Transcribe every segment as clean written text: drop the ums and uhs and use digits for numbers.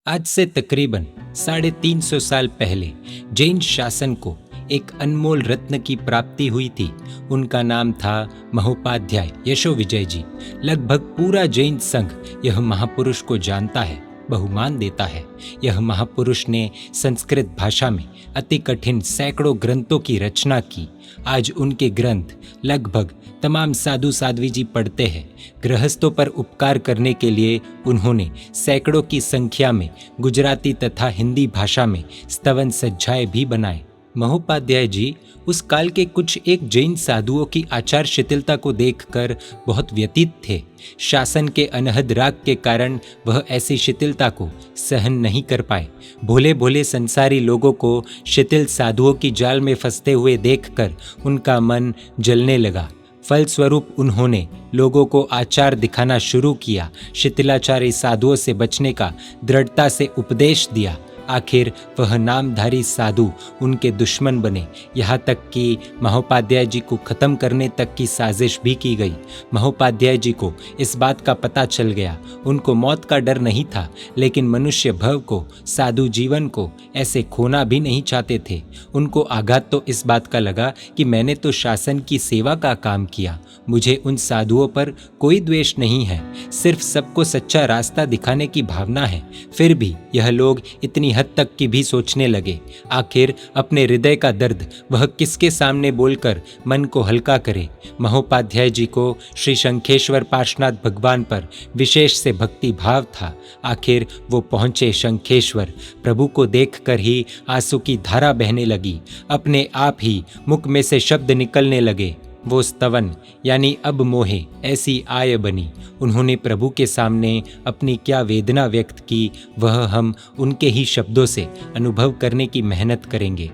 आज से तकरीबन 350 साल पहले जैन शासन को एक अनमोल रत्न की प्राप्ति हुई थी। उनका नाम था महोपाध्याय यशोविजय जी। लगभग पूरा जैन संघ यह महापुरुष को जानता है, बहुमान देता है। यह महापुरुष ने संस्कृत भाषा में अति कठिन सैकड़ों ग्रंथों की रचना की। आज उनके ग्रंथ लगभग तमाम साधु साध्वी जी पढ़ते हैं। गृहस्थों पर उपकार करने के लिए उन्होंने सैकड़ों की संख्या में गुजराती तथा हिंदी भाषा में स्तवन सज्जाएं भी बनाए। महोपाध्याय जी उस काल के कुछ एक जैन साधुओं की आचार शिथिलता को देखकर बहुत व्यथित थे। शासन के अनहद राग के कारण वह ऐसी शिथिलता को सहन नहीं कर पाए। भोले भोले संसारी लोगों को शिथिल साधुओं की जाल में फंसते हुए देखकर उनका मन जलने लगा। फलस्वरूप उन्होंने लोगों को आचार दिखाना शुरू किया। शिथिलाचारी साधुओं से बचने का दृढ़ता से उपदेश दिया। आखिर वह नामधारी साधु उनके दुश्मन बने। यहाँ तक कि महोपाध्याय जी को खत्म करने तक की साजिश भी की गई। महोपाध्याय जी को इस बात का पता चल गया। उनको मौत का डर नहीं था, लेकिन मनुष्य भव को, साधु जीवन को ऐसे खोना भी नहीं चाहते थे। उनको आघात तो इस बात का लगा कि मैंने तो शासन की सेवा का काम किया, मुझे उन साधुओं पर कोई द्वेष नहीं है, सिर्फ सबको सच्चा रास्ता दिखाने की भावना है। फिर भी यह लोग इतनी हद तक की भी सोचने लगे। आखिर अपने हृदय का दर्द वह किसके सामने बोलकर मन को हल्का करे। महोपाध्याय जी को श्री शंखेश्वर पार्श्वनाथ भगवान पर विशेष से भक्ति भाव था। आखिर वो पहुंचे शंखेश्वर। प्रभु को देखकर ही आंसू की धारा बहने लगी। अपने आप ही मुख में से शब्द निकलने लगे। वो स्तवन यानी अब मोहे ऐसी आय बनी। उन्होंने प्रभु के सामने अपनी क्या वेदना व्यक्त की, वह हम उनके ही शब्दों से अनुभव करने की मेहनत करेंगे।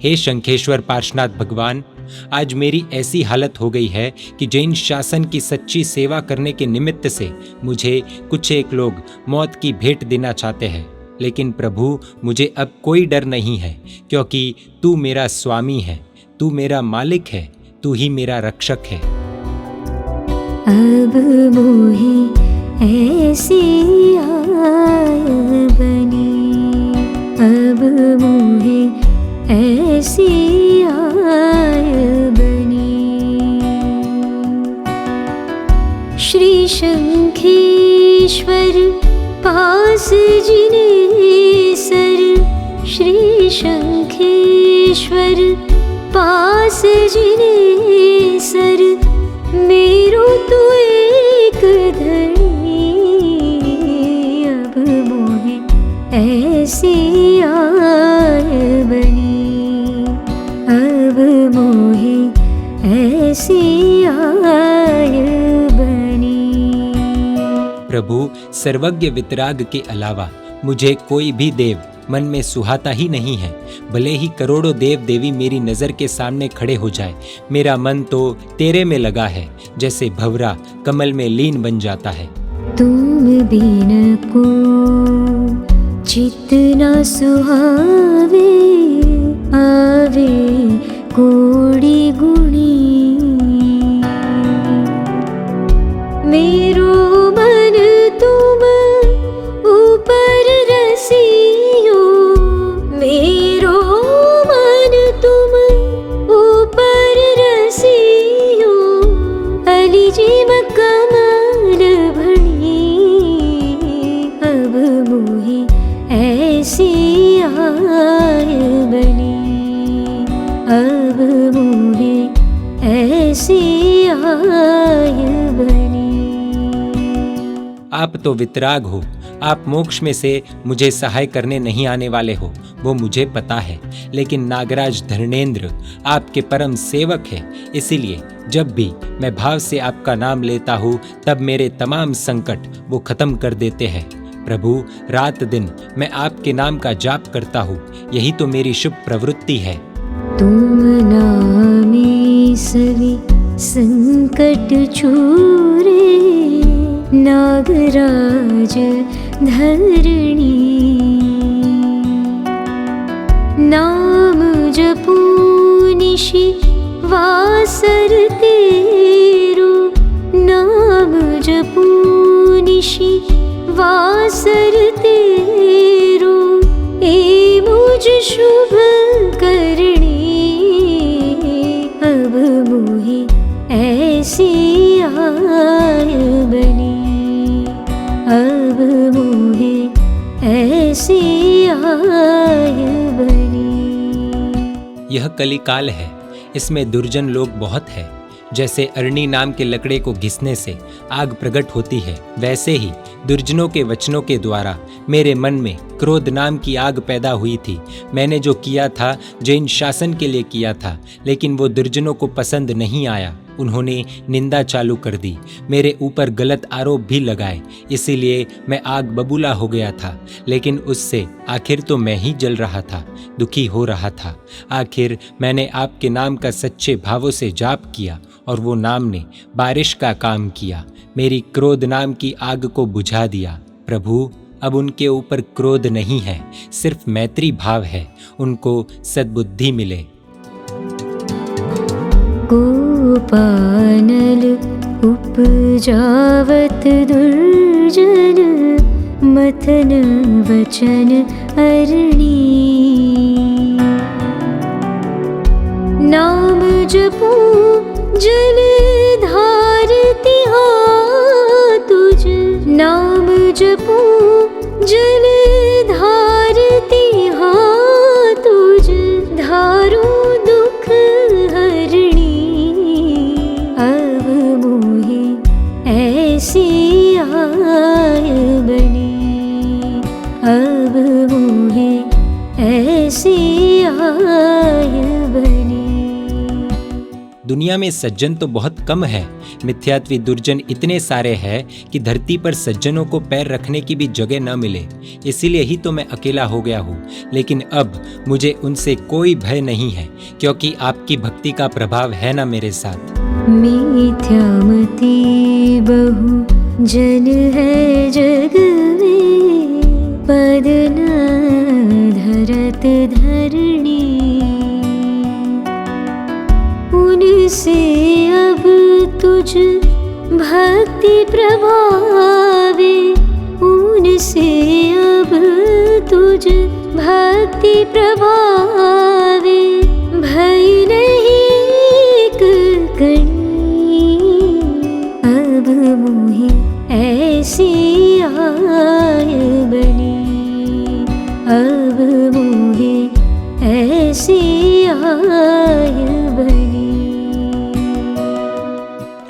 हे शंखेश्वर पार्श्वनाथ भगवान, आज मेरी ऐसी हालत हो गई है कि जैन शासन की सच्ची सेवा करने के निमित्त से मुझे कुछ एक लोग मौत की भेंट देना चाहते हैं। लेकिन प्रभु, मुझे अब कोई डर नहीं है, क्योंकि तू मेरा स्वामी है, तू मेरा मालिक है, तू ही मेरा रक्षक है। अब मोहे ऐसी आय बनी, अब मोहे ऐसी आय बनी। श्री शंखेश्वर पास जिने सर, श्री शंखेश्वर पास जिने सर, मेरो तू एक धनी। अब मोहे ऐसी आय बनी, अब मोहे ऐसी आय बनी। प्रभु, सर्वज्ञ वितराग के अलावा मुझे कोई भी देव मन में सुहाता ही नहीं है। भले ही करोड़ों देव देवी मेरी नज़र के सामने खड़े हो जाए, मेरा मन तो तेरे में लगा है, जैसे भंवरा कमल में लीन बन जाता है। तुम बिन को जितना सुहावे, आवे कोड़ी गुणी। मेरो मन तुम ऊपर रसियो, मेरो मन तुम ऊपर रसियो। अलिजिम कमल भणी, अब मोहे ऐसी आय बनी, अब मोहे ऐसी आय बनी। आप तो वितराग हो, आप मोक्ष में से मुझे सहाय करने नहीं आने वाले हो, वो मुझे पता है। लेकिन नागराज धर्णेंद्र आपके परम सेवक है, इसीलिए जब भी मैं भाव से आपका नाम लेता हूँ, तब मेरे तमाम संकट वो खत्म कर देते हैं। प्रभु, रात दिन मैं आपके नाम का जाप करता हूँ, यही तो मेरी शुभ प्रवृत्ति है। तुम नामे सभी संकट छूरे, नागराज धरणी। नाम जपू निशि वासर तेरो, नाम जपू निशि वासर तेरो। ऐसी आय बनी। यह कलिकाल है, इसमें दुर्जन लोग बहुत है। जैसे अरणी नाम के लकड़े को घिसने से आग प्रकट होती है, वैसे ही दुर्जनों के वचनों के द्वारा मेरे मन में क्रोध नाम की आग पैदा हुई थी। मैंने जो किया था जैन शासन के लिए किया था, लेकिन वो दुर्जनों को पसंद नहीं आया। उन्होंने निंदा चालू कर दी, मेरे ऊपर गलत आरोप भी लगाए, इसीलिए मैं आग बबूला हो गया था। लेकिन उससे आखिर तो मैं ही जल रहा था, दुखी हो रहा था। आखिर मैंने आपके नाम का सच्चे भावों से जाप किया और वो नाम ने बारिश का काम किया, मेरी क्रोध नाम की आग को बुझा दिया। प्रभु, अब उनके ऊपर क्रोध नहीं है, सिर्फ मैत्री भाव है। उनको सद्बुद्धि मिले। गोपानल उपजावत दुर्जन, मथन वचन अरणी। नाम जपू जल धारती हो तुझ, नाम जपू जल धारती हो तुझ, धारू दुख हरणी। अब मोहे ऐसी आय बनी, अब मोहे ऐसी आय बनी। दुनिया में सज्जन तो बहुत कम है, मिथ्यात्वी दुर्जन इतने सारे हैं कि धरती पर सज्जनों को पैर रखने की भी जगह न मिले। इसीलिए ही तो मैं अकेला हो गया हूँ। लेकिन अब मुझे उनसे कोई भय नहीं है, क्योंकि आपकी भक्ति का प्रभाव है ना मेरे साथ। मिथ्यामती बहु जन है जग में, पद न धरत धरणी। उनसे अब तुझ भक्ति प्रभावे, उनसे अब तुझ भक्ति प्रभावे। भय नहीं एक कणी, अब मोहे ऐसी आय बनी, अब मोहे ऐसी आय बनी।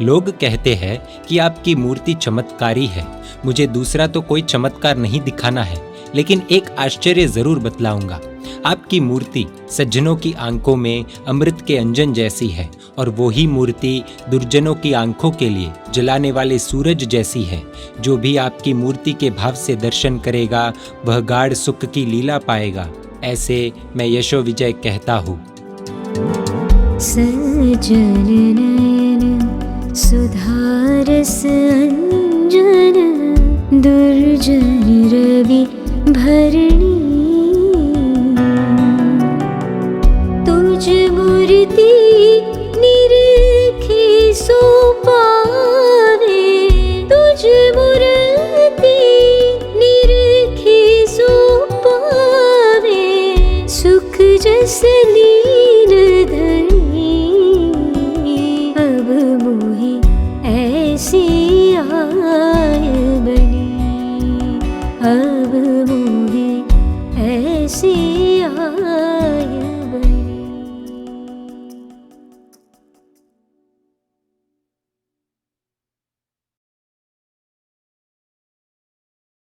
लोग कहते हैं कि आपकी मूर्ति चमत्कारी है। मुझे दूसरा तो कोई चमत्कार नहीं दिखाना है, लेकिन एक आश्चर्य जरूर बतलाऊंगा। आपकी मूर्ति सज्जनों की आंखों में अमृत के अंजन जैसी है, और वो ही मूर्ति दुर्जनों की आंखों के लिए जलाने वाले सूरज जैसी है। जो भी आपकी मूर्ति के भाव से दर्शन करेगा, वह गाढ़ सुख की लीला पाएगा। ऐसे मैं यशो विजय कहता हूँ। सज्जन नयन सुधारस अंजन, दुर्जन रवि भरणी। तुझ मूर्ति निरखी सो पावे, तुझ मूर्ति निरखी सो पावे। सुख जस लीन धनी, अब मोहे ऐसी आय बनी, अब मोहे ऐसी